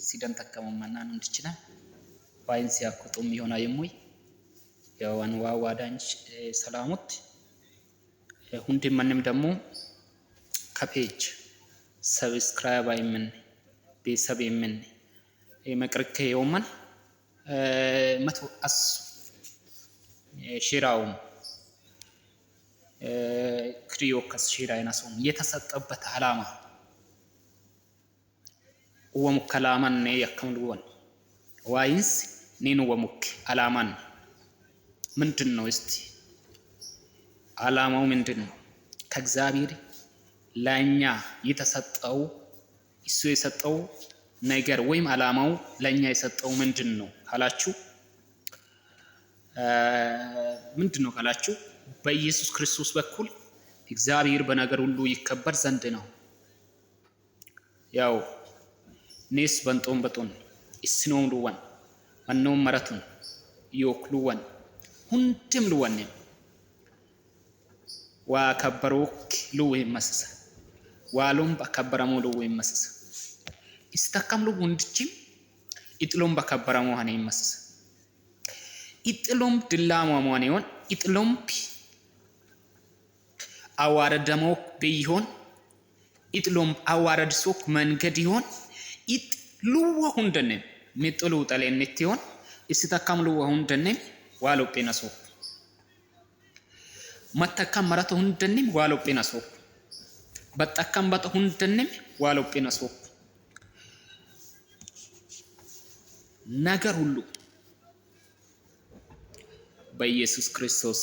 ሲደን ተከመመና እንድችና ባይንስ ያቆጡም ይሆና የሞይ ያዋን ዋዋዳንች ሰላሙት ሁንዲ ማንም ደግሞ ከፔጅ ሰብስክራይብ አይምን ቤተሰብ የምን መቅረከ የውማን መቶ አስ ሺራውም ክሪዮከስ ሺራይናሶም የተሰጠበት ዓላማ ወሙከላማን ነው ያከምሉን ዋይንስ ኔኑ ወሙክ ዓላማን ምንድነው እስቲ ዓላማው ምንድነው ከእግዚአብሔር ለኛ የተሰጠው እሱ የሰጠው ነገር ወይም ዓላማው ለኛ የሰጠው ምንድነው ካላችሁ ምንድነው ካላችሁ በኢየሱስ ክርስቶስ በኩል እግዚአብሔር በነገር ሁሉ ይከበር ዘንድ ነው ያው ኔስ በንጦም በጦን እስኖም ሉዋን ማንም መረቱን ይወክሉዋን ሁንድም ሉዋን ወከበሩክ ሉዌ መስሰ ዋሎም በከበረሙ ሉዌ መስሰ istakaamlu hundichim itlom bakabaramu hane mas itlom dillamu amanion itlom awaradamo beyhon itlom awarad sok mangad ihon itluwa hundane metolu talennet ihon istakaamlu hundane walo penaso matakam marato hundane walo penaso batakam bat hundane walo penaso ነገር ሁሉ በኢየሱስ ክርስቶስ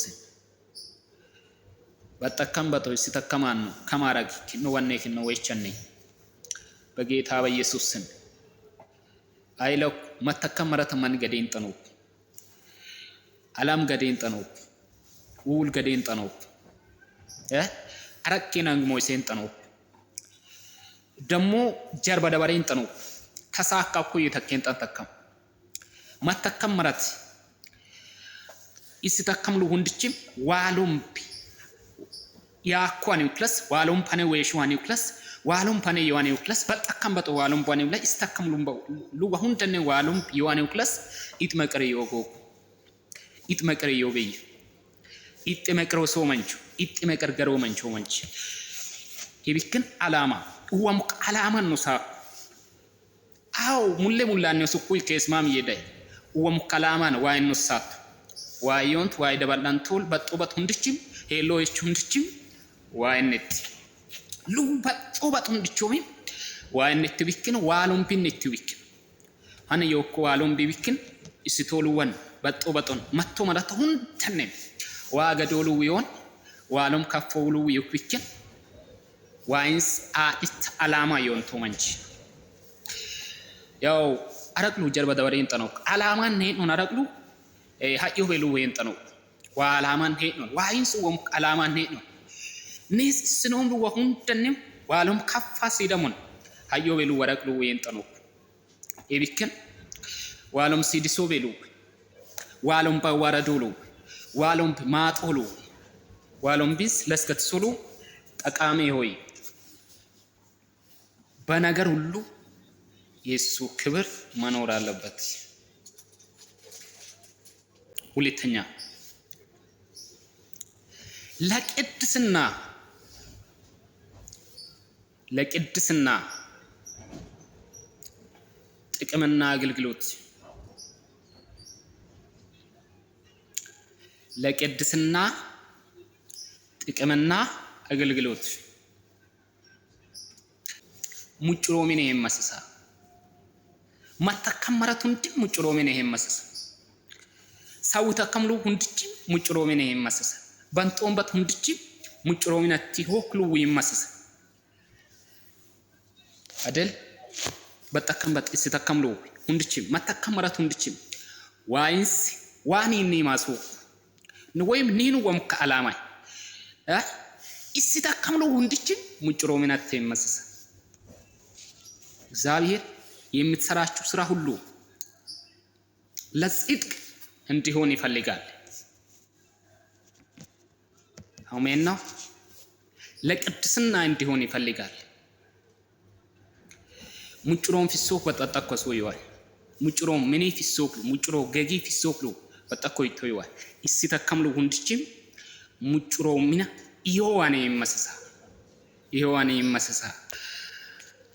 በተከም በተው ሲተከማን ነው ከማረግ ነው ወነክ ነው ወይቸኔ በጌታ በኢየሱስ ስም አይለው መተከም መረተ መንገዴን ጠኑ አላም ገዴን ጠኑ ውል ገዴን ጠኑ አረከና ግሞይሴን ጠኑ ደሞ ጀርባ ደባሬን ጠኑ ተሳካኩ የተከን ተተከም ማተከም መረት ይስተከምሉ ሁንድችም ዋሎም ያኳኒው ፕለስ ዋሎም ፓኔ ወይሽዋኒው ፕለስ ዋሎም ፓኔ የዋኒው ፕለስ በተከም በቶ ዋሎም ፓኔው ላይ ይስተከምሉ ሉ ሁንደነ ዋሎም የዋኒው ፕለስ ኢትመቀረ ይወጎ ኢትመቀረ ይወበይ ኢትመቀረ ሶመንቹ ኢትመቀረ ገሮ መንቹ መንች ይብክን አላማ ወም አላማን ነው ሳ አው ሙሌ ሙላኔው ሱኩይ ከስማም ይደይ ወም ከላማን ዋይን ነው ሳት ዋዮንት ዋይ ደባላንቶል በጦበት ሁንድችም ሄሎይች ሁንድችም ዋይነት ሉ በጦበት ሁንድቾም ዋይነት ቢክን ዋሎም ቢነት ቢክን አነ የኮ ዋሎም ቢክን እስቶሉወን በጦበቶን መጥቶ ማለት ሁንተነ ዋገዶሉ ይሆን ዋሎም ከፎሉ ይኩክን ዋይንስ አኢት አላማ ይሆን ቶመንች ያው አረቅሉ ጀርባ ደበሬን ጠነው ዓላማን ነው አረቅሉ ሀዩ በሉ ወይን ጠነው ዋላማን ነው ዋይንስ ወም ዓላማን ነው ኒስ ስኖም ወሁን ተንም ዋሎም ከፋ ሲደሙን ሀዩ በሉ ወረቅሉ ወይን ጠነው ኤቢከን ዋሎም ሲዲሶ በሉ ዋሎም ባዋረዶሉ ዋሎም ማጦሉ ዋሎም ቢስ ለስከትሶሉ ጠቃሚ ሆይ በነገር ሁሉ የሱ ክብር መኖር አለበት ሁለተኛ ለቅድስና ጥቅምና አገልግሎት ለቅድስና ጥቅምና አገልግሎት ሙጭሮሚኔ የማሰሳ ማተከመረቱን ድም ሙጭሮሚኔ የማሰሳ ሳው ተከምሉ ሁንድጭ ሙጭሮሚኔ የማሰሳ ባንጦምበት ሁንድጭ ሙጭሮሚናቲ ሆክሉ የማሰሳ አደል በተከምበት ሲተከምሉ ሁንድጭ ማተከመረቱ ሁንድጭ ዋይንስ ዋኒኒ ማሱ ወይም ኒኑ ወም ከዓላማይ ሲተከምሉ ሁንድጭ ሙጭሮሚናቲ የማሰሳ እግዚአብሔር የምትሰራችሁ ስራ ሁሉ ለጽድቅ እንዲሆን ይፈልጋል። አሜን ነው። ለቅድስና እንዲሆን ይፈልጋል። ሙጭሮም ፊሶክ በጣጣኮስ ወይዋል ሙጭሮም ምን ፊሶክ ሙጭሮ ገጊ ፊሶክ በጣኮ ይተውዋል እሲ ተከምሉ ሁንድችም ሙጭሮ ሚና ይዋኔ ይመስሳ ይዋኔ ይመስሳ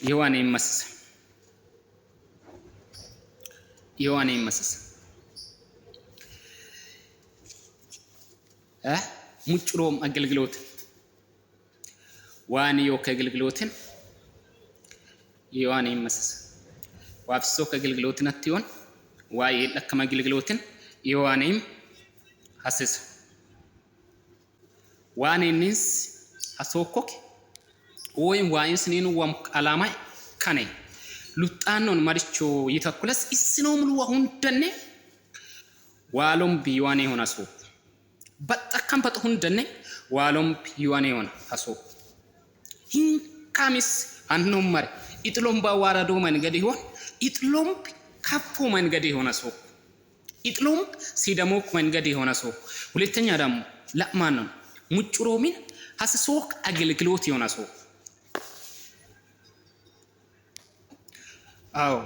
ይዋኔ ይመስሳ ይዋኔ ይመስሳ ሙጭሮም አገልግሎት ዋንዮ ከአገልግሎትን ይዋኔ ይመስሳ ዋፍሶ ከአገልግሎትን አትይውን ዋይ ለከማ አገልግሎትን ይዋኔም ሐሰስ ዋኔንስ አሶኮክ ወይም ዋይንስ ነኑ ወም አላማ ከኔ ሉጣኖን ማርቾ ይተኩለስ እስኖ ሙሉ አሁን ደኔ ዋሎም ቢዋኔ ሆነ አሶ በጣካም በጥሁን ደኔ ዋሎም ቢዋኔ ሆነ አሶ ሂን ካሚስ አንኖም ማር ኢጥሎም ባዋራዶ መንገድ ይሆን ኢጥሎም ካፖ መንገድ ይሆን አሶ ኢጥሎም ሲደሞክ መንገድ ይሆን አሶ ሁለተኛ ደግሞ ለማን ነው ሙጭሮሚን ሐሰሶክ አገልግሎት ይሆን አሶ አው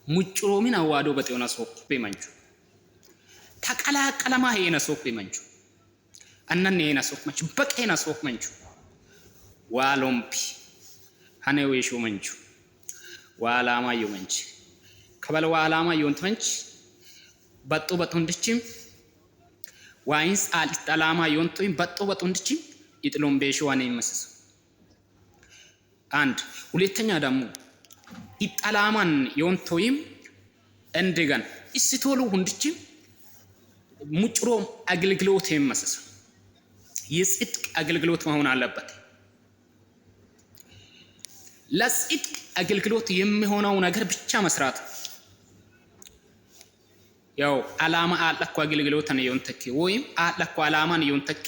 ሙጭሮሚን አዋዶ በጤና ሶክ በመንቹ ተቀላቀለማ ሄና ሶክ በመንቹ አነን ሄና ሶክ መንቹ በቀና ሶክ መንቹ ዋሎምፒ ሀኔዌሾ መንቹ ዋላማ ይመንች ከበለ ዋላማ ይወንት መንች በጦ በጦንድችም ዋይንስ አልጣላማ ይወንቶኝ በጦ በጦንድችም ይጥሎም በሽዋኔ ይመስስ አንድ ሁለተኛ ደግሞ ይጣላማን ይወንቶይም እንደገን እስቶሉ ሁንድችም ሙጭሮም አገልግሎት ይመስስ የጽድቅ አገልግሎት መሆን አለበት ለጽድቅ አገልግሎት የሚሆነው ነገር ብቻ መስራት ያው አላማ አለኮ አገልግሎት ነው ይወንተኪ ወይም አለኮ አላማን ይወንተኪ